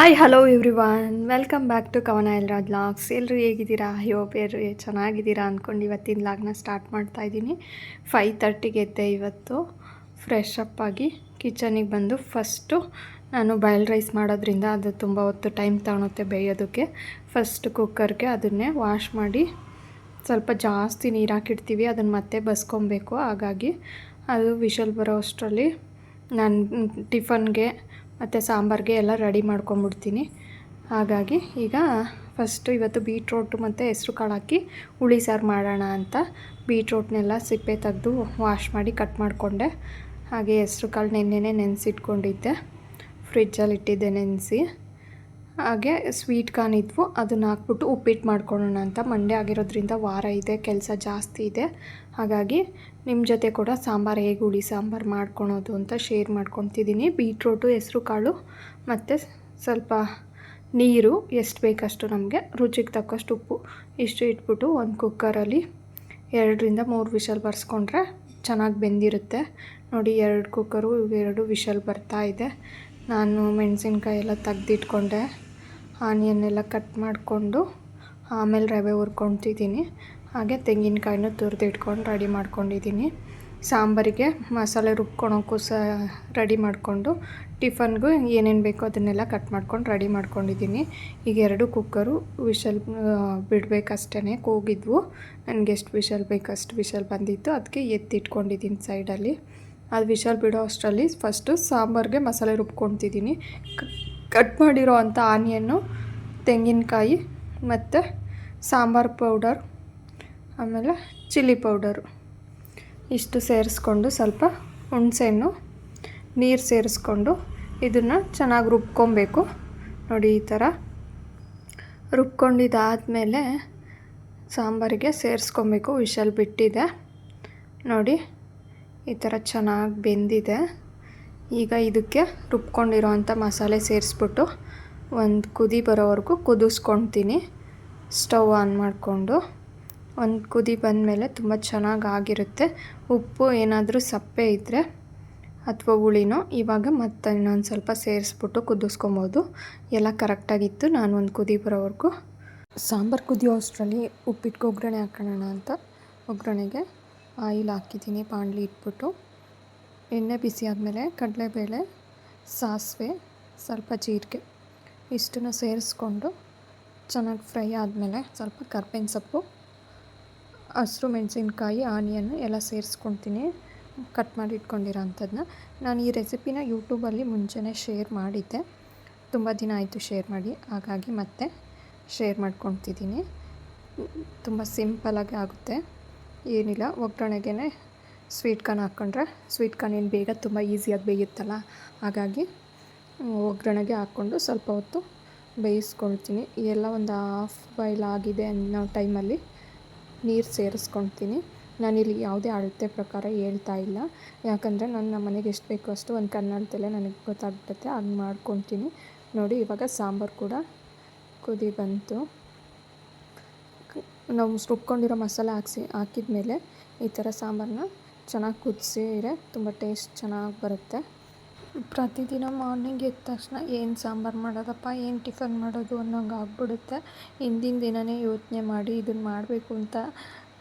Hi hello everyone, welcome back to Kavana Elraj vlogs. ಎಲ್ಲರೂ ಹೇಗಿದ್ದೀರಾ? ಎಲ್ಲರೂ ಚೆನ್ನಾಗಿದ್ದೀರಾ ಅಂದ್ಕೊಂಡು ಇವತ್ತಿನ ವ್ಲಾಗ್ನ ಸ್ಟಾರ್ಟ್ ಮಾಡ್ತಾ ಇದ್ದೀನಿ. 5:30ಗೆ ಎದ್ದೆ ಇವತ್ತು. ಫ್ರೆಶ್ ಅಪ್ ಆಗಿ ಕಿಚನಿಗೆ ಬಂದು ಫಸ್ಟು ನಾನು ಬಾಯ್ಲ್ ರೈಸ್ ಮಾಡೋದ್ರಿಂದ ಅದು ತುಂಬ ಹೊತ್ತು ಟೈಮ್ ತಗೊಳುತ್ತೆ ಬೇಯೋದಕ್ಕೆ. ಫಸ್ಟ್ ಕುಕ್ಕರ್ಗೆ ಅದನ್ನೇ ವಾಶ್ ಮಾಡಿ ಸ್ವಲ್ಪ ಜಾಸ್ತಿ ನೀರು ಹಾಕಿಡ್ತೀವಿ, ಅದನ್ನು ಮತ್ತೆ ಬಸ್ಕೊಬೇಕು. ಹಾಗಾಗಿ ಅದು ವಿಷಲ್ ಬರೋ ಅಷ್ಟರಲ್ಲಿ ನಾನು ಟಿಫನ್ಗೆ ಮತ್ತು ಸಾಂಬಾರಿಗೆ ಎಲ್ಲ ರೆಡಿ ಮಾಡ್ಕೊಂಬಿಡ್ತೀನಿ. ಹಾಗಾಗಿ ಈಗ ಫಸ್ಟು ಇವತ್ತು ಬೀಟ್ರೋಟು ಮತ್ತು ಹೆಸ್ರು ಕಾಳು ಹಾಕಿ ಹುಳಿ ಸಾರು ಮಾಡೋಣ ಅಂತ ಬೀಟ್ರೋಟ್ನೆಲ್ಲ ಸಿಪ್ಪೆ ತೆಗೆದು ವಾಶ್ ಮಾಡಿ ಕಟ್ ಮಾಡಿಕೊಂಡೆ. ಹಾಗೆ ಹೆಸ್ರು ಕಾಳು ನೆನ್ನೆನೇ ನೆನೆಸಿಟ್ಕೊಂಡಿದ್ದೆ, ಫ್ರಿಜ್ಜಲ್ಲಿ ಇಟ್ಟಿದ್ದೆ ನೆನೆಸಿ. ಹಾಗೆ ಸ್ವೀಟ್ ಕಾರ್ನ್ ಇದ್ವು, ಅದನ್ನು ಹಾಕ್ಬಿಟ್ಟು ಉಪ್ಪಿಟ್ಟು ಮಾಡ್ಕೊಳ್ಳೋಣ ಅಂತ. ಮಂಡೇ ಆಗಿರೋದ್ರಿಂದ ವಾರ ಇದೆ, ಕೆಲಸ ಜಾಸ್ತಿ ಇದೆ. ಹಾಗಾಗಿ ನಿಮ್ಮ ಜೊತೆ ಕೂಡ ಸಾಂಬಾರು ಹೇಗೆ ಹುಳಿ ಸಾಂಬಾರು ಮಾಡ್ಕೊಳೋದು ಅಂತ ಶೇರ್ ಮಾಡ್ಕೊತಿದ್ದೀನಿ. ಬೀಟ್ರೋಟು, ಹೆಸ್ರು ಕಾಳು ಮತ್ತು ಸ್ವಲ್ಪ ನೀರು ಎಷ್ಟು ಬೇಕಷ್ಟು ನಮಗೆ ರುಚಿಗೆ ತಕ್ಕಷ್ಟು ಉಪ್ಪು ಇಷ್ಟು ಇಟ್ಬಿಟ್ಟು ಒಂದು ಕುಕ್ಕರಲ್ಲಿ 2-3 ವಿಷಲ್ ಬರ್ಸ್ಕೊಂಡ್ರೆ ಚೆನ್ನಾಗಿ ಬೆಂದಿರುತ್ತೆ. ನೋಡಿ, 2 ಕುಕ್ಕರು 2 ವಿಷಲ್ ಬರ್ತಾ ಇದೆ. ನಾನು ಮೆಣಸಿನ್ಕಾಯಿ ಎಲ್ಲ ತೆಗ್ದಿಟ್ಕೊಂಡೆ, ಆನಿಯನ್ ಎಲ್ಲ ಕಟ್ ಮಾಡಿಕೊಂಡು ಆಮೇಲೆ ರವೆ ಹುರ್ಕೊತಿದ್ದೀನಿ. ಹಾಗೆ ತೆಂಗಿನಕಾಯಿನೂ ತುರಿದಿಟ್ಕೊಂಡು ರೆಡಿ ಮಾಡ್ಕೊಂಡಿದ್ದೀನಿ. ಸಾಂಬಾರಿಗೆ ಮಸಾಲೆ ರುಬ್ಕೊಳೋಕ್ಕೂ ರೆಡಿ ಮಾಡಿಕೊಂಡು ಟಿಫನ್ಗೂ ಏನೇನು ಬೇಕೋ ಅದನ್ನೆಲ್ಲ ಕಟ್ ಮಾಡ್ಕೊಂಡು ರೆಡಿ ಮಾಡ್ಕೊಂಡಿದ್ದೀನಿ. ಈಗ 2 ಕುಕ್ಕರು ವಿಷಲ್ ಬಿಡಬೇಕಷ್ಟೇ, ಕೂಗಿದ್ವು. ನನಗೆ ಎಷ್ಟು ವಿಷಲ್ ಬೇಕಷ್ಟು ವಿಷಲ್ ಬಂದಿತ್ತು, ಅದಕ್ಕೆ ಎತ್ತಿಟ್ಕೊಂಡಿದ್ದೀನಿ ಸೈಡಲ್ಲಿ. ಅದು ವಿಷಲ್ ಬಿಡೋ ಅಷ್ಟರಲ್ಲಿ ಫಸ್ಟು ಸಾಂಬಾರಿಗೆ ಮಸಾಲೆ ರುಬ್ಕೊತಿದ್ದೀನಿ. ಕಟ್ ಮಾಡಿರೋ ಅಂಥ ಆನಿಯನ್ನು, ತೆಂಗಿನಕಾಯಿ ಮತ್ತು ಸಾಂಬಾರು ಪೌಡರ್, ಆಮೇಲೆ ಚಿಲ್ಲಿ ಪೌಡರು ಇಷ್ಟು ಸೇರಿಸ್ಕೊಂಡು ಸ್ವಲ್ಪ ಹುಣಸೆಹಣ್ಣು ನೀರು ಸೇರಿಸ್ಕೊಂಡು ಇದನ್ನು ಚೆನ್ನಾಗಿ ರುಬ್ಕೊಬೇಕು. ನೋಡಿ, ಈ ಥರ ರುಬ್ಕೊಂಡಿದ್ದಾದಮೇಲೆ ಸಾಂಬಾರಿಗೆ ಸೇರಿಸ್ಕೊಬೇಕು. ವಿಷಲ್ ಬಿಟ್ಟಿದೆ ನೋಡಿ, ಈ ಥರ ಚೆನ್ನಾಗಿ ಬೆಂದಿದೆ. ಈಗ ಇದಕ್ಕೆ ರುಬ್ಕೊಂಡಿರೋ ಅಂಥ ಮಸಾಲೆ ಸೇರಿಸ್ಬಿಟ್ಟು ಒಂದು ಕುದಿ ಬರೋವರೆಗೂ ಕುದಿಸ್ಕೊಳ್ತೀನಿ. ಸ್ಟವ್ ಆನ್ ಮಾಡಿಕೊಂಡು ಒಂದು ಕುದಿ ಬಂದಮೇಲೆ ತುಂಬ ಚೆನ್ನಾಗಿ ಆಗಿರುತ್ತೆ. ಉಪ್ಪು ಏನಾದರೂ ಸಪ್ಪೆ ಇದ್ದರೆ ಅಥವಾ ಹುಳಿನೋ ಇವಾಗ ಮತ್ತೆ ಇನ್ನೊಂದು ಸ್ವಲ್ಪ ಸೇರಿಸ್ಬಿಟ್ಟು ಕುದಿಸ್ಕೊಬೋದು. ಎಲ್ಲ ಕರೆಕ್ಟಾಗಿತ್ತು. ನಾನು ಒಂದು ಕುದಿ ಬರೋವರೆಗೂ ಸಾಂಬಾರು ಕುದಿಯೋ ಅಷ್ಟರಲ್ಲಿ ಉಪ್ಪಿಟ್ಟು ಒಗ್ಗರಣೆ ಹಾಕೋಣ ಅಂತ ಒಗ್ಗರಣೆಗೆ ಆಯಿಲ್ ಹಾಕಿದ್ದೀನಿ. ಬಾಣಲಿ ಇಟ್ಬಿಟ್ಟು ಎಣ್ಣೆ ಬಿಸಿ ಆದಮೇಲೆ ಕಡಲೆಬೇಳೆ, ಸಾಸಿವೆ, ಸ್ವಲ್ಪ ಜೀರಿಗೆ ಇಷ್ಟನ್ನು ಸೇರಿಸ್ಕೊಂಡು ಚೆನ್ನಾಗಿ ಫ್ರೈ ಆದಮೇಲೆ ಸ್ವಲ್ಪ ಕರ್ಬೇವಿನ ಸೊಪ್ಪು, ಹಸಿರು ಮೆಣಸಿನ್ಕಾಯಿ, ಆನಿಯನ್ನು ಎಲ್ಲ ಸೇರಿಸ್ಕೊತೀನಿ ಕಟ್ ಮಾಡಿ ಇಟ್ಕೊಂಡಿರೋ ಅಂಥದ್ದನ್ನ. ನಾನು ಈ ರೆಸಿಪಿನ ಯೂಟ್ಯೂಬಲ್ಲಿ ಮುಂಚೆನೇ ಶೇರ್ ಮಾಡಿದ್ದೆ, ತುಂಬ ದಿನ ಆಯಿತು ಶೇರ್ ಮಾಡಿ, ಹಾಗಾಗಿ ಮತ್ತೆ ಶೇರ್ ಮಾಡ್ಕೊತಿದ್ದೀನಿ. ತುಂಬ ಸಿಂಪಲಾಗಿ ಆಗುತ್ತೆ, ಏನಿಲ್ಲ. ಒಗ್ಗರಣೆಗೆ ಸ್ವೀಟ್ ಕಾರ್ನ್ ಹಾಕ್ಕೊಂಡ್ರೆ ಸ್ವೀಟ್ ಕಾರ್ನ್ ಏನು ಬೇಗ ತುಂಬ ಈಸಿಯಾಗಿ ಬೇಯುತ್ತಲ್ಲ, ಹಾಗಾಗಿ ಒಗ್ಗರಣೆಗೆ ಹಾಕ್ಕೊಂಡು ಸ್ವಲ್ಪ ಹೊತ್ತು ಬೇಯಿಸ್ಕೊಳ್ತೀನಿ. ಎಲ್ಲ ಒಂದು ಹಾಫ್ ಬಾಯ್ಲ್ ಆಗಿದೆ ಅನ್ನೋ ಟೈಮಲ್ಲಿ ನೀರು ಸೇರಿಸ್ಕೊಳ್ತೀನಿ. ನಾನಿಲ್ಲಿ ಯಾವುದೇ ಅಳತೆ ಪ್ರಕಾರ ಹೇಳ್ತಾ ಇಲ್ಲ, ಯಾಕಂದರೆ ನಮ್ಮ ಮನೆಗೆ ಎಷ್ಟು ಬೇಕೋ ಅಷ್ಟು ಒಂದು ಕನ್ನಡದಲ್ಲೇ ನನಗೆ ಗೊತ್ತಾಗ್ಬಿಡುತ್ತೆ, ಹಾಗೆ ಮಾಡ್ಕೊತೀನಿ. ನೋಡಿ, ಇವಾಗ ಸಾಂಬಾರು ಕೂಡ ಕುದಿ ಬಂತು. ನಾವು ರುಬ್ಕೊಂಡಿರೋ ಮಸಾಲೆ ಹಾಕಿದ ಮೇಲೆ ಈ ಥರ ಸಾಂಬಾರನ್ನ ಚೆನ್ನಾಗಿ ಕುದಿಸಿದ್ರೆ ತುಂಬ ಟೇಸ್ಟ್ ಚೆನ್ನಾಗಿ ಬರುತ್ತೆ. ಪ್ರತಿದಿನ ಮಾರ್ನಿಂಗ್ ಎದ್ದ ತಕ್ಷಣ ಏನು ಸಾಂಬಾರು ಮಾಡೋದಪ್ಪ, ಏನು ಟಿಫನ್ ಮಾಡೋದು ಅನ್ನೋಂಗೆ ಆಗ್ಬಿಡುತ್ತೆ. ಹಿಂದಿನ ದಿನವೇ ಯೋಚನೆ ಮಾಡಿ ಇದನ್ನು ಮಾಡಬೇಕು ಅಂತ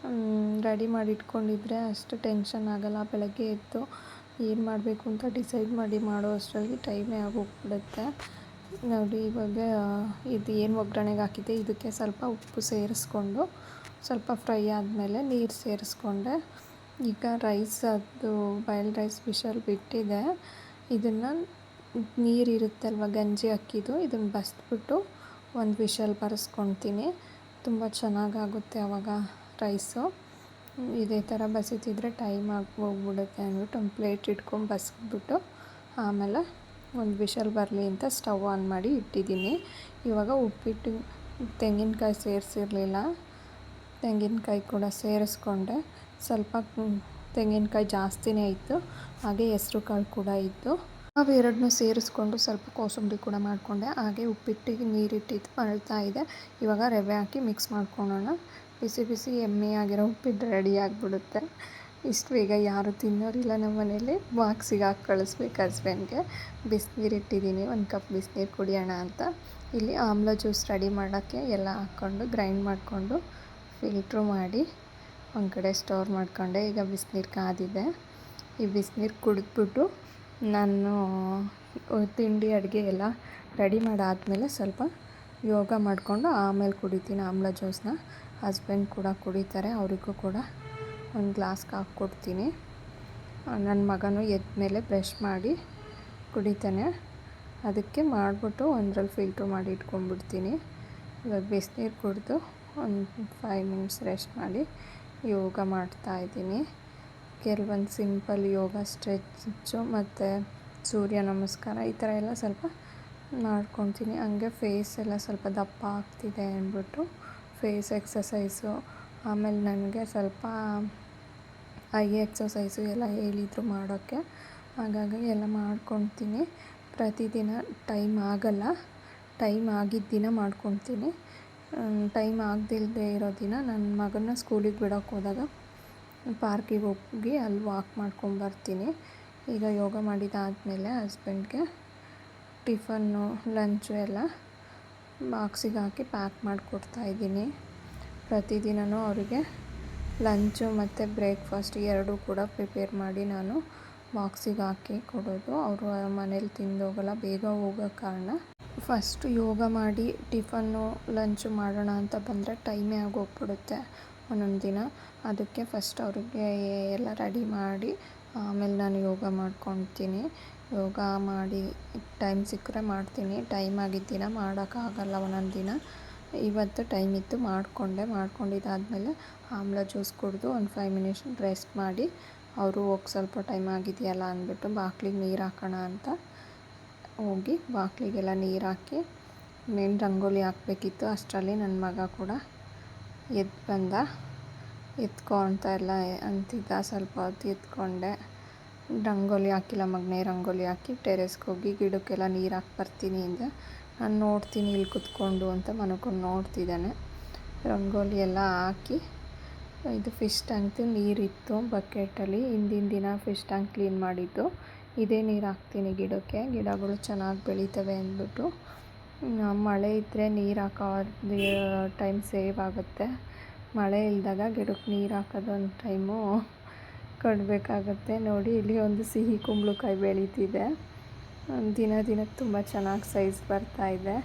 ರೆಡಿ ಮಾಡಿ ಇಟ್ಕೊಂಡಿದ್ರೆ ಅಷ್ಟು ಟೆನ್ಷನ್ ಆಗೋಲ್ಲ. ಬೆಳಗ್ಗೆ ಎದ್ದು ಏನು ಮಾಡಬೇಕು ಅಂತ ಡಿಸೈಡ್ ಮಾಡಿ ಮಾಡೋ ಅಷ್ಟರಲ್ಲಿ ಟೈಮೇ ಆಗೋಗ್ಬಿಡುತ್ತೆ. ನೋಡಿ, ಇವಾಗ ಇದು ಏನು ಒಗ್ಗರಣೆಗೆ ಹಾಕಿದ್ದೆ ಇದಕ್ಕೆ ಸ್ವಲ್ಪ ಉಪ್ಪು ಸೇರಿಸ್ಕೊಂಡು ಸ್ವಲ್ಪ ಫ್ರೈ ಆದಮೇಲೆ ನೀರು ಸೇರಿಸ್ಕೊಂಡೆ. ಈಗ ರೈಸ್, ಅದು ಬಾಯ್ಲ್ ರೈಸ್ ವಿಷಲ್ ಬಿಟ್ಟಿದೆ. ಇದನ್ನು ನೀರಿರುತ್ತಲ್ವ ಗಂಜಿ ಅಕ್ಕಿದು, ಇದನ್ನು ಬಸಿದ್ಬಿಟ್ಟು ಒಂದು ವಿಷಲ್ ಬರೆಸ್ಕೊತೀನಿ. ತುಂಬ ಚೆನ್ನಾಗಾಗುತ್ತೆ ಆವಾಗ ರೈಸು. ಇದೇ ಥರ ಬಸಿತಿದ್ರೆ ಟೈಮ್ ಹೋಗ್ಬಿಡುತ್ತೆ ಅಂದ್ಬಿಟ್ಟು ಒಂದು ಪ್ಲೇಟ್ ಇಟ್ಕೊಂಡು ಬಸಿದ್ಬಿಟ್ಟು ಆಮೇಲೆ ಒಂದು ವಿಷಲ್ ಬರಲಿ ಅಂತ ಸ್ಟವ್ ಆನ್ ಮಾಡಿ ಇಟ್ಟಿದ್ದೀನಿ. ಇವಾಗ ಉಪ್ಪಿಟ್ಟು ತೆಂಗಿನಕಾಯಿ ಸೇರಿಸಿರಲಿಲ್ಲ, ತೆಂಗಿನಕಾಯಿ ಕೂಡ ಸೇರಿಸ್ಕೊಂಡೆ. ಸ್ವಲ್ಪ ತೆಂಗಿನಕಾಯಿ ಜಾಸ್ತಿನೇ ಇತ್ತು, ಹಾಗೆ ಹೆಸ್ರು ಕಾಳು ಕೂಡ ಇತ್ತು. ಅವೆರಡನ್ನೂ ಸೇರಿಸ್ಕೊಂಡು ಸ್ವಲ್ಪ ಕೋಸಂಬರಿ ಕೂಡ ಮಾಡಿಕೊಂಡೆ. ಹಾಗೆ ಉಪ್ಪಿಟ್ಟಿಗೆ ನೀರಿಟ್ಟಿದ್ದು ಅಳ್ತಾ ಇದೆ. ಇವಾಗ ರವೆ ಹಾಕಿ ಮಿಕ್ಸ್ ಮಾಡ್ಕೊಳ್ಳೋಣ. ಬಿಸಿ ಬಿಸಿ ಎಮ್ಮೆಯಾಗಿರೋ ಉಪ್ಪಿಟ್ಟು ರೆಡಿ ಆಗಿಬಿಡುತ್ತೆ. ಇಷ್ಟು ಬೇಗ ಯಾರೂ ತಿನ್ನೋರಿಲ್ಲ ನಮ್ಮ ಮನೇಲಿ. ಬಾಕ್ಸಿಗೆ ಹಾಕಿ ಕಳಿಸ್ಬೇಕು ಹಸ್ಬೆಂಡ್ಗೆ. ಬಿಸಿನೀರು ಇಟ್ಟಿದ್ದೀನಿ, ಒಂದು ಕಪ್ ಬಿಸಿನೀರು ಕುಡಿಯೋಣ ಅಂತ. ಇಲ್ಲಿ ಆಮ್ಲ ಜ್ಯೂಸ್ ರೆಡಿ ಮಾಡೋಕ್ಕೆ ಎಲ್ಲ ಹಾಕ್ಕೊಂಡು ಗ್ರೈಂಡ್ ಮಾಡಿಕೊಂಡು ಫಿಲ್ಟ್ರು ಮಾಡಿ ಒಂದು ಕಡೆ ಸ್ಟೋರ್ ಮಾಡಿಕೊಂಡೆ. ಈಗ ಬಿಸಿನೀರು ಕಾದಿದೆ. ಈ ಬಿಸಿನೀರು ಕುಡಿದ್ಬಿಟ್ಟು ನಾನು ತಿಂಡಿ ಅಡುಗೆ ಎಲ್ಲ ರೆಡಿ ಮಾಡಾದಮೇಲೆ ಸ್ವಲ್ಪ ಯೋಗ ಮಾಡಿಕೊಂಡು ಆಮೇಲೆ ಕುಡಿತೀನಿ ಆಮ್ಲ ಜ್ಯೂಸನ್ನ. ಹಸ್ಬೆಂಡ್ ಕೂಡ ಕುಡಿತಾರೆ, ಅವರಿಗೂ ಕೂಡ ಒಂದು ಗ್ಲಾಸ್ಗೆ ಹಾಕ್ಕೊಡ್ತೀನಿ. ನನ್ನ ಮಗನೂ ಎದ್ದ ಮೇಲೆ ಬ್ರಷ್ ಮಾಡಿ ಕುಡಿತಾನೆ. ಅದಕ್ಕೆ ಮಾಡಿಬಿಟ್ಟು ಒಂದರಲ್ಲಿ ಫಿಲ್ಟ್ರ್ ಮಾಡಿ ಇಟ್ಕೊಂಡ್ಬಿಡ್ತೀನಿ. ಇವಾಗ ಬಿಸಿನೀರು ಕುಡಿದು ಒಂದು 5 ಮಿನಿಟ್ಸ್ ರೆಸ್ಟ್ ಮಾಡಿ ಯೋಗ ಮಾಡ್ತಾಯಿದ್ದೀನಿ. ಕೆಲವೊಂದು ಸಿಂಪಲ್ ಯೋಗ ಸ್ಟ್ರೆಚ್ಚು ಮತ್ತು ಸೂರ್ಯ ನಮಸ್ಕಾರ ಈ ಥರ ಎಲ್ಲ ಸ್ವಲ್ಪ ಮಾಡ್ಕೊತೀನಿ. ಹಂಗೆ ಫೇಸ್ ಎಲ್ಲ ಸ್ವಲ್ಪ ದಪ್ಪ ಆಗ್ತಿದೆ ಅಂದ್ಬಿಟ್ಟು ಫೇಸ್ ಎಕ್ಸಸೈಸು, ಆಮೇಲೆ ನನಗೆ ಸ್ವಲ್ಪ ಐ ಎಕ್ಸಸೈಸು ಎಲ್ಲ ಹೇಳಿದರು ಮಾಡೋಕ್ಕೆ. ಹಾಗಾಗಿ ಎಲ್ಲ ಮಾಡ್ಕೊತೀನಿ. ಪ್ರತಿದಿನ ಟೈಮ್ ಆಗಲ್ಲ, ಟೈಮ್ ಆಗಿದ್ದ ದಿನ ಮಾಡ್ಕೊತೀನಿ. ಟೈಮ್ ಆಗದಿಲ್ಲದೆ ಇರೋ ದಿನ ನನ್ನ ಮಗನ ಸ್ಕೂಲಿಗೆ ಬಿಡೋಕ್ಕೆ ಹೋದಾಗ ಪಾರ್ಕಿಗೆ ಹೋಗಿ ಅಲ್ಲಿ ವಾಕ್ ಮಾಡ್ಕೊಂಬರ್ತೀನಿ. ಈಗ ಯೋಗ ಮಾಡಿದಾದಮೇಲೆ ಹಸ್ಬೆಂಡ್ಗೆ ಟಿಫನ್ನು ಲಂಚು ಎಲ್ಲ ಬಾಕ್ಸಿಗೆ ಹಾಕಿ ಪ್ಯಾಕ್ ಮಾಡಿಕೊಡ್ತಾಯಿದ್ದೀನಿ. ಪ್ರತಿದಿನವೂ ಅವರಿಗೆ ಲಂಚು ಮತ್ತು ಬ್ರೇಕ್ಫಾಸ್ಟ್ ಎರಡೂ ಕೂಡ ಪ್ರಿಪೇರ್ ಮಾಡಿ ನಾನು ಬಾಕ್ಸಿಗೆ ಹಾಕಿ ಕೊಡೋದು. ಅವರು ಮನೇಲಿ ತಿಂದೋಗಲ್ಲ, ಬೇಗ ಹೋಗೋ ಕಾರಣ. ಫಸ್ಟು ಯೋಗ ಮಾಡಿ ಟಿಫನ್ನು ಲಂಚು ಮಾಡೋಣ ಅಂತ ಬಂದರೆ ಟೈಮೇ ಆಗೋಗ್ಬಿಡುತ್ತೆ ಒಂದೊಂದು ದಿನ. ಅದಕ್ಕೆ ಫಸ್ಟ್ ಅವ್ರಿಗೆ ಎಲ್ಲ ರೆಡಿ ಮಾಡಿ ಆಮೇಲೆ ನಾನು ಯೋಗ ಮಾಡ್ಕೊತೀನಿ. ಯೋಗ ಮಾಡಿ ಟೈಮ್ ಸಿಕ್ಕರೆ ಮಾಡ್ತೀನಿ, ಟೈಮ್ ಆಗಿದ್ದ ದಿನ ಮಾಡೋಕ್ಕಾಗಲ್ಲ ಒಂದೊಂದು ದಿನ. ಇವತ್ತು ಟೈಮ್ ಇತ್ತು ಮಾಡ್ಕೊಂಡಿದ್ದಾದಮೇಲೆ ಆಮ್ಲ ಜ್ಯೂಸ್ ಕುಡಿದು ಒಂದು 5 ಮಿನಿಟ್ಸ್ ರೆಸ್ಟ್ ಮಾಡಿ ಅವರು ಹೋಗಿ ಸ್ವಲ್ಪ ಟೈಮ್ ಆಗಿದೆಯಲ್ಲ ಅಂದ್ಬಿಟ್ಟು ಬಾಗಿಲಿಗೆ ನೀರು ಹಾಕೋಣ ಅಂತ ಹೋಗಿ ಬಾಗಿಲಿಗೆಲ್ಲ ನೀರು ಹಾಕಿ ಮೇನ್ ರಂಗೋಲಿ ಹಾಕಬೇಕಿತ್ತು. ಅಷ್ಟರಲ್ಲಿ ನನ್ನ ಮಗ ಕೂಡ ಎದ್ದು ಬಂದ. ಎತ್ಕೊ ಅಂತ ಎಲ್ಲ ಅಂತಿದ್ದ. ಸ್ವಲ್ಪ ಹೊತ್ತು ಎತ್ಕೊಂಡೆ. ರಂಗೋಲಿ ಹಾಕಿಲ್ಲ ಮಗನೇ, ರಂಗೋಲಿ ಹಾಕಿ ಟೆರೆಸ್ಗೆ ಹೋಗಿ ಗಿಡಕ್ಕೆಲ್ಲ ನೀರು ಹಾಕಿ ಬರ್ತೀನಿ ಅಂದೆ. ನಾನು ನೋಡ್ತೀನಿ ಇಲ್ಲಿ ಕುತ್ಕೊಂಡು ಅಂತ ಮನ್ಕೊಂಡು ನೋಡ್ತಿದ್ದಾನೆ. ರಂಗೋಲಿ ಎಲ್ಲ ಹಾಕಿ ಇದು ಫಿಶ್ ಟ್ಯಾಂಕ್ದು ನೀರಿತ್ತು ಬಕೆಟಲ್ಲಿ. ಹಿಂದಿನ ದಿನ ಫಿಶ್ ಟ್ಯಾಂಕ್ ಕ್ಲೀನ್ ಮಾಡಿದ್ದು. ಇದೇ ನೀರು ಹಾಕ್ತೀನಿ ಗಿಡಕ್ಕೆ, ಗಿಡಗಳು ಚೆನ್ನಾಗಿ ಬೆಳೀತವೆ ಅಂದ್ಬಿಟ್ಟು. ಮಳೆ ಇದ್ದರೆ ನೀರು ಹಾಕೋ ಟೈಮ್ ಸೇವ್ ಆಗುತ್ತೆ. ಮಳೆ ಇಲ್ಲದಾಗ ಗಿಡಕ್ಕೆ ನೀರು ಹಾಕೋದೊಂದು ಟೈಮು ಕೊಡಬೇಕಾಗತ್ತೆ. ನೋಡಿ ಇಲ್ಲಿ ಒಂದು ಸಿಹಿ ಕುಂಬಳಕಾಯಿ ಬೆಳೀತಿದೆ. ದಿನಕ್ಕೆ ತುಂಬ ಚೆನ್ನಾಗಿ ಸೈಜ್ ಬರ್ತಾಯಿದೆ.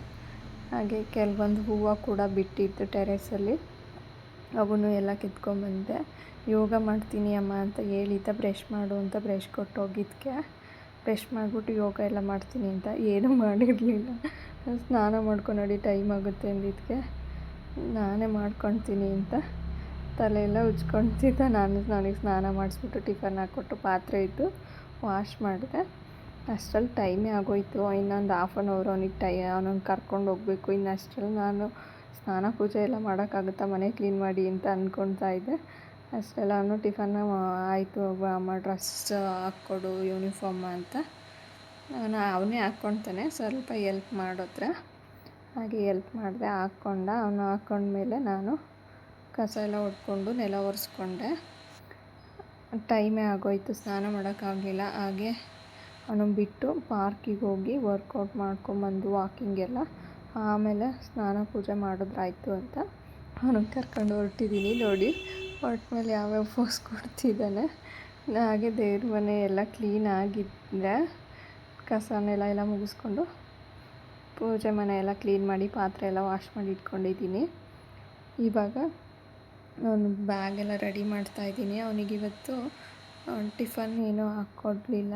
ಹಾಗೆ ಕೆಲವೊಂದು ಹೂವು ಕೂಡ ಬಿಟ್ಟಿತ್ತು ಟೆರೆಸಲ್ಲಿ, ಅವನು ಎಲ್ಲ ಕಿತ್ಕೊಂಡ್ಬಂದೆ. ಯೋಗ ಮಾಡ್ತೀನಿ ಅಮ್ಮ ಅಂತ ಹೇಳಿದ್ದ, ಬ್ರಷ್ ಮಾಡು ಅಂತ ಬ್ರಷ್ ಕೊಟ್ಟೋಗಿದ್ದಕ್ಕೆ ಬ್ರಷ್ ಮಾಡಿಬಿಟ್ಟು ಯೋಗ ಎಲ್ಲ ಮಾಡ್ತೀನಿ ಅಂತ ಏನೂ ಮಾಡಿರಲಿಲ್ಲ. ಸ್ನಾನ ಮಾಡ್ಕೊಂಡು ನೋಡಿ ಟೈಮ್ ಆಗುತ್ತೆ ಅಂದಿದ್ದಕ್ಕೆ ನಾನೇ ಮಾಡ್ಕೊತೀನಿ ಅಂತ ತಲೆಯೆಲ್ಲ ಉಜ್ಕೊಳ್ತಿದ್ದ. ನನಗೆ ಸ್ನಾನ ಮಾಡಿಸ್ಬಿಟ್ಟು ಟಿಫನ್ ಹಾಕ್ಕೊಟ್ಟು ಪಾತ್ರೆ ಇದ್ದು ವಾಶ್ ಮಾಡಿದೆ. ಅಷ್ಟರಲ್ಲಿ ಟೈಮೇ ಆಗೋಯಿತು. ಇನ್ನೊಂದು 1/2 ಅವರ್ ಅವನಿಗೆ ಕರ್ಕೊಂಡು ಹೋಗಬೇಕು. ಇನ್ನು ಅಷ್ಟರಲ್ಲಿ ನಾನು ಸ್ನಾನ ಪೂಜೆ ಎಲ್ಲ ಮಾಡೋಕ್ಕಾಗುತ್ತಾ ಮನೆ ಕ್ಲೀನ್ ಮಾಡಿ ಅಂತ ಅಂದ್ಕೊಳ್ತಾ ಇದ್ದೆ. ಅಷ್ಟೆಲ್ಲ ಅವನು ಟಿಫನ್ ಆಯಿತು ಅಮ್ಮ ಡ್ರೆಸ್ ಹಾಕ್ಕೊಡು ಯೂನಿಫಾರ್ಮ್ ಅಂತ ಅವನೇ ಹಾಕ್ಕೊಳ್ತಾನೆ. ಸ್ವಲ್ಪ ಎಲ್ಪ್ ಮಾಡಿದ್ರೆ ಹಾಗೆ ಎಲ್ಪ್ ಮಾಡಿದೆ. ಅವನು ಹಾಕ್ಕೊಂಡ್ಮೇಲೆ ನಾನು ಕಸ ಎಲ್ಲ ಹೊಡ್ಕೊಂಡು ನೆಲ ಒರೆಸ್ಕೊಂಡೆ. ಟೈಮೇ ಆಗೋಯಿತು, ಸ್ನಾನ ಮಾಡೋಕ್ಕಾಗಲಿಲ್ಲ. ಹಾಗೆ ಅವನು ಬಿಟ್ಟು ಪಾರ್ಕಿಗೆ ಹೋಗಿ ವರ್ಕೌಟ್ ಮಾಡ್ಕೊಂಬಂದು ವಾಕಿಂಗೆಲ್ಲ ಆಮೇಲೆ ಸ್ನಾನ ಪೂಜೆ ಮಾಡಿದ್ರಾಯ್ತು ಅಂತ ಅವನಿಗೆ ಕರ್ಕೊಂಡು ಹೊರಟಿದ್ದೀನಿ. ನೋಡಿ ಹೊರಟ್ಮೇಲೆ ಯಾವ್ಯಾವ ಪೋಸ್ ಕೊಡ್ತಿದ್ದಾನೆ. ಹಾಗೆ ದೇವ್ರ ಮನೆ ಎಲ್ಲ ಕ್ಲೀನ್ ಆಗಿದ್ದೆ. ಕಸನೆಲ್ಲ ಎಲ್ಲ ಮುಗಿಸ್ಕೊಂಡು ಪೂಜೆ ಮನೆ ಎಲ್ಲ ಕ್ಲೀನ್ ಮಾಡಿ ಪಾತ್ರೆ ಎಲ್ಲ ವಾಶ್ ಮಾಡಿ ಇಟ್ಕೊಂಡಿದ್ದೀನಿ. ಇವಾಗ ಅವನು ಬ್ಯಾಗೆಲ್ಲ ರೆಡಿ ಮಾಡ್ತಾಯಿದ್ದೀನಿ. ಅವನಿಗಿವತ್ತು ಟಿಫನ್ ಏನೂ ಹಾಕ್ಕೊಡ್ಲಿಲ್ಲ.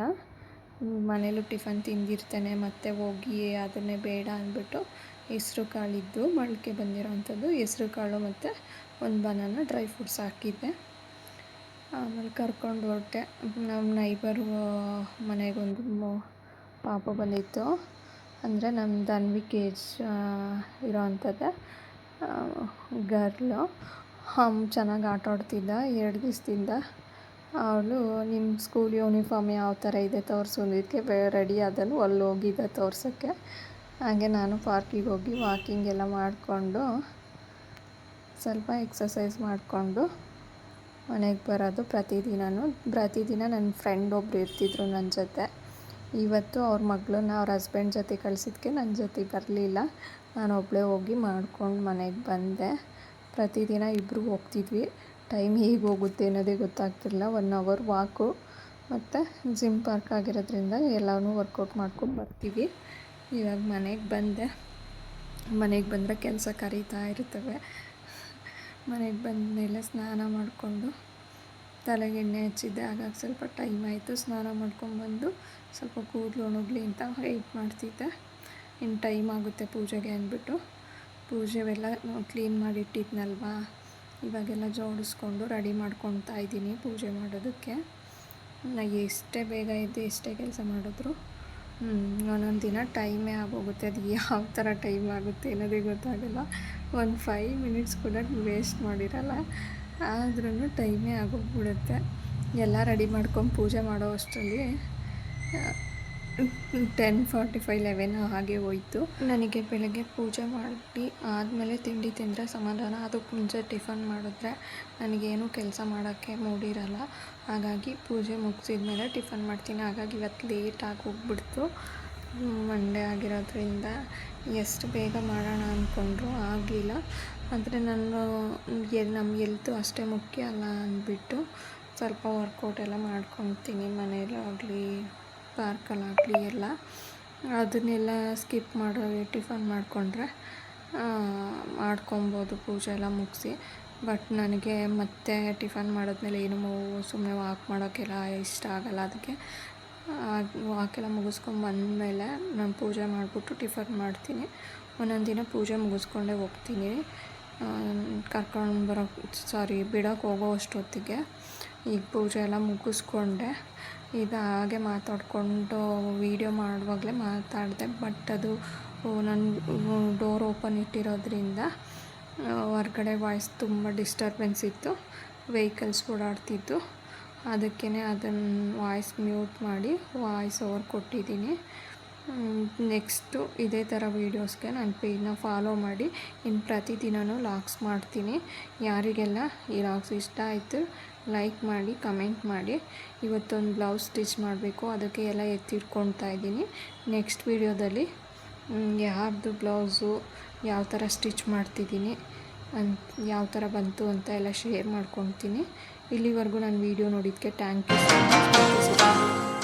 ಮನೇಲೂ ಟಿಫನ್ ತಿಂದಿರ್ತಾನೆ, ಮತ್ತು ಹೋಗಿ ಅದನ್ನೇ ಬೇಡ ಅಂದ್ಬಿಟ್ಟು ಹೆಸ್ರು ಕಾಳಿದ್ದು ಮೊಳಕೆ ಬಂದಿರೋವಂಥದ್ದು ಹೆಸ್ರು ಕಾಳು ಮತ್ತು ಒಂದು ಬನಾನ ಡ್ರೈ ಫ್ರೂಟ್ಸ್ ಹಾಕಿದ್ದೆ. ಆಮೇಲೆ ಕರ್ಕೊಂಡು ಹೊರಟೆ. ನಮ್ಮ ನೈಬರು ಮನೆಗೊಂದು ಪಾಪು ಬಂದಿತ್ತು. ಅಂದರೆ ನಮ್ಮ ಧನ್ವಿಕ್ ಏಜ್ ಇರೋವಂಥದ್ದು ಗರ್ಲು. ಚೆನ್ನಾಗಿ ಆಟ ಆಡ್ತಿದ್ದ 2 ದಿವಸದಿಂದ. ಅವಳು ನಿಮ್ಮ ಸ್ಕೂಲ್ ಯೂನಿಫಾರ್ಮ್ ಯಾವ ಥರ ಇದೆ ತೋರಿಸು ಅಂದಿದ್ದಕ್ಕೆ ರೆಡಿ ಆದನು, ಅಲ್ಲಿ ಹೋಗಿದ್ದ ತೋರ್ಸೋಕ್ಕೆ. ಹಾಗೆ ನಾನು ಪಾರ್ಕಿಗೆ ಹೋಗಿ ವಾಕಿಂಗ್ ಎಲ್ಲ ಮಾಡಿಕೊಂಡು ಸ್ವಲ್ಪ ಎಕ್ಸಸೈಸ್ ಮಾಡಿಕೊಂಡು ಮನೆಗೆ ಬರೋದು ಪ್ರತಿದಿನ ನನ್ನ ಫ್ರೆಂಡ್ ಒಬ್ಬರು ಇರ್ತಿದ್ರು ನನ್ನ ಜೊತೆ. ಇವತ್ತು ಅವ್ರ ಮಗಳನ್ನ ಅವ್ರ ಹಸ್ಬೆಂಡ್ ಜೊತೆ ಕಳಿಸಿದ್ಕೆ ನನ್ನ ಜೊತೆ ಬರಲಿಲ್ಲ. ನಾನು ಒಬ್ಬಳೇ ಹೋಗಿ ಮಾಡ್ಕೊಂಡು ಮನೆಗೆ ಬಂದೆ. ಪ್ರತಿದಿನ ಇಬ್ಬರು ಹೋಗ್ತಿದ್ವಿ. ಟೈಮ್ ಹೇಗೆ ಹೋಗುತ್ತೆ ಅನ್ನೋದೇ ಗೊತ್ತಾಗ್ತಿರಲಿಲ್ಲ. 1 ಅವರ್ ವಾಕು ಮತ್ತು ಜಿಮ್ ಪಾರ್ಕ್ ಆಗಿರೋದ್ರಿಂದ ಎಲ್ಲನೂ ವರ್ಕೌಟ್ ಮಾಡ್ಕೊಂಡು ಬರ್ತೀವಿ. ಇವಾಗ ಮನೆಗೆ ಬಂದರೆ ಕೆಲಸ ಕರೀತಾ ಇರ್ತವೆ. ಮನೆಗೆ ಬಂದಮೇಲೆ ಸ್ನಾನ ಮಾಡಿಕೊಂಡು ತಲೆಗೆ ಎಣ್ಣೆ ಹಚ್ಚಿದ್ದೆ. ಹಾಗಾಗಿ ಸ್ವಲ್ಪ ಟೈಮ್ ಆಯಿತು. ಸ್ನಾನ ಮಾಡ್ಕೊಂಡ್ಬಂದು ಸ್ವಲ್ಪ ಕೂದಲು ಒಣಗಲಿ ಅಂತ ವೆಯ್ಟ್ ಮಾಡ್ತಿದ್ದೆ. ಇನ್ನು ಟೈಮ್ ಆಗುತ್ತೆ ಪೂಜೆಗೆ ಅಂದ್ಬಿಟ್ಟು ಪೂಜೆವೆಲ್ಲ ಕ್ಲೀನ್ ಮಾಡಿಟ್ಟಿದ್ನಲ್ವಾ, ಇವಾಗೆಲ್ಲ ಜೋಡಿಸ್ಕೊಂಡು ರೆಡಿ ಮಾಡ್ಕೊತಾ ಇದ್ದೀನಿ ಪೂಜೆ ಮಾಡೋದಕ್ಕೆ. ಎಷ್ಟೇ ಬೇಗ ಎದ್ದು ಎಷ್ಟೇ ಕೆಲಸ ಮಾಡಿದ್ರು ಒಂದೊಂದು ದಿನ ಟೈಮೇ ಆಗೋಗುತ್ತೆ. ಅದು ಯಾವ ಥರ ಟೈಮ್ ಆಗುತ್ತೆ ಅನ್ನೋದೇ ಗೊತ್ತಾಗಲ್ಲ. ಒಂದು 5 ಮಿನಿಟ್ಸ್ ಕೂಡ ವೇಸ್ಟ್ ಮಾಡಿರಲ್ಲ, ಆದ್ರೂ ಟೈಮೇ ಆಗೋಗ್ಬಿಡುತ್ತೆ. ಎಲ್ಲ ರೆಡಿ ಮಾಡ್ಕೊಂಡು ಪೂಜೆ ಮಾಡೋ ಅಷ್ಟರಲ್ಲಿ 10:45 11 ಹಾಗೆ ಹೋಯಿತು. ನನಗೆ ಬೆಳಗ್ಗೆ ಪೂಜೆ ಮಾಡಿ ಆದಮೇಲೆ ತಿಂಡಿ ತಿಂದರೆ ಸಮಾಧಾನ. ಅದಕ್ಕೆ ಮುಂಚೆ ಟಿಫನ್ ಮಾಡಿದ್ರೆ ನನಗೇನು ಕೆಲಸ ಮಾಡೋಕ್ಕೆ ಮೂಡಿರಲ್ಲ. ಹಾಗಾಗಿ ಪೂಜೆ ಮುಗಿಸಿದ ಮೇಲೆ ಟಿಫನ್ ಮಾಡ್ತೀನಿ. ಹಾಗಾಗಿ ಇವತ್ತು ಲೇಟಾಗಿ ಹೋಗ್ಬಿಡ್ತು. ಮಂಡೇ ಆಗಿರೋದ್ರಿಂದ ಎಷ್ಟು ಬೇಗ ಮಾಡೋಣ ಅಂದ್ಕೊಂಡ್ರು ಆಗಲಿಲ್ಲ. ಆದರೆ ನಮ್ಮ ಎಲ್ತು ಅಷ್ಟೇ ಮುಖ್ಯ ಅಲ್ಲ ಅಂದ್ಬಿಟ್ಟು ಸ್ವಲ್ಪ ವರ್ಕೌಟ್ ಎಲ್ಲ ಮಾಡ್ಕೊತೀನಿ. ಮನೇಲಾಗಲಿ ಪಾರ್ಕಲ್ಲಾಗಲಿ ಎಲ್ಲ. ಅದನ್ನೆಲ್ಲ ಸ್ಕಿಪ್ ಮಾಡೋ ಟಿಫನ್ ಮಾಡಿಕೊಂಡ್ರೆ ಮಾಡ್ಕೊಬೋದು ಪೂಜೆ ಎಲ್ಲ ಮುಗಿಸಿ. ಬಟ್ ನನಗೆ ಮತ್ತೆ ಟಿಫನ್ ಮಾಡಿದ್ಮೇಲೆ ಏನು ಸುಮ್ಮನೆ ವಾಕ್ ಮಾಡೋಕ್ಕೆಲ್ಲ ಇಷ್ಟ ಆಗಲ್ಲ. ಅದಕ್ಕೆ ವಾಕೆಲ್ಲ ಮುಗಿಸ್ಕೊಂಬಂದಮೇಲೆ ನಾನು ಪೂಜೆ ಮಾಡಿಬಿಟ್ಟು ಟಿಫನ್ ಮಾಡ್ತೀನಿ. ಒಂದೊಂದು ದಿನ ಪೂಜೆ ಮುಗಿಸ್ಕೊಂಡೇ ಹೋಗ್ತೀನಿ. ಬಿಡೋಕ್ಕೆ ಹೋಗೋ ಅಷ್ಟೊತ್ತಿಗೆ ಈಗ ಪೂಜೆ ಎಲ್ಲ ಮುಗಿಸ್ಕೊಂಡೆ. ಇದು ಹಾಗೆ ಮಾತಾಡಿಕೊಂಡು ವೀಡಿಯೋ ಮಾಡುವಾಗಲೇ ಮಾತಾಡಿದೆ. ಬಟ್ ಅದು ನಾನು ಡೋರ್ ಓಪನ್ ಇಟ್ಟಿರೋದ್ರಿಂದ ಹೊರ್ಗಡೆ ವಾಯ್ಸ್ ತುಂಬ ಡಿಸ್ಟರ್ಬೆನ್ಸ್ ಇತ್ತು. ವೆಹಿಕಲ್ಸ್ ಓಡಾಡ್ತಿದ್ದು. ಅದಕ್ಕೇ ಅದನ್ನು ವಾಯ್ಸ್ ಮ್ಯೂಟ್ ಮಾಡಿ ವಾಯ್ಸ್ ಓವರ್ ಕೊಟ್ಟಿದ್ದೀನಿ. ನೆಕ್ಸ್ಟು ಇದೇ ಥರ ವೀಡಿಯೋಸ್ಗೆ ನನ್ನ ಪೇಜ್ನ ಫಾಲೋ ಮಾಡಿ. ಇನ್ನು ಪ್ರತಿದಿನವೂ ಲಾಗ್ಸ್ ಮಾಡ್ತೀನಿ. ಯಾರಿಗೆಲ್ಲ ಈ ಲಾಗ್ಸ್ ಇಷ್ಟ ಆಯಿತು ಲೈಕ್ ಮಾಡಿ, ಕಮೆಂಟ್ ಮಾಡಿ. ಇವತ್ತೊಂದು ಬ್ಲೌಸ್ ಸ್ಟಿಚ್ ಮಾಡಬೇಕು, ಅದಕ್ಕೆ ಎಲ್ಲ ಎತ್ತಿಟ್ಕೊಳ್ತಾ ಇದ್ದೀನಿ. ನೆಕ್ಸ್ಟ್ ವೀಡಿಯೋದಲ್ಲಿ ಯಾರ್ದು ಬ್ಲೌಸು ಯಾವ ಥರ ಸ್ಟಿಚ್ ಮಾಡ್ತಿದ್ದೀನಿ ಯಾವ ಥರ ಬಂತು ಅಂತ ಎಲ್ಲ ಶೇರ್ ಮಾಡ್ಕೊಳ್ತೀನಿ. ಇಲ್ಲಿವರೆಗೂ ನಾನು ವೀಡಿಯೋ ನೋಡಿದ್ದಕ್ಕೆ ಥ್ಯಾಂಕ್ ಯು ಸೊ ಮಚ್.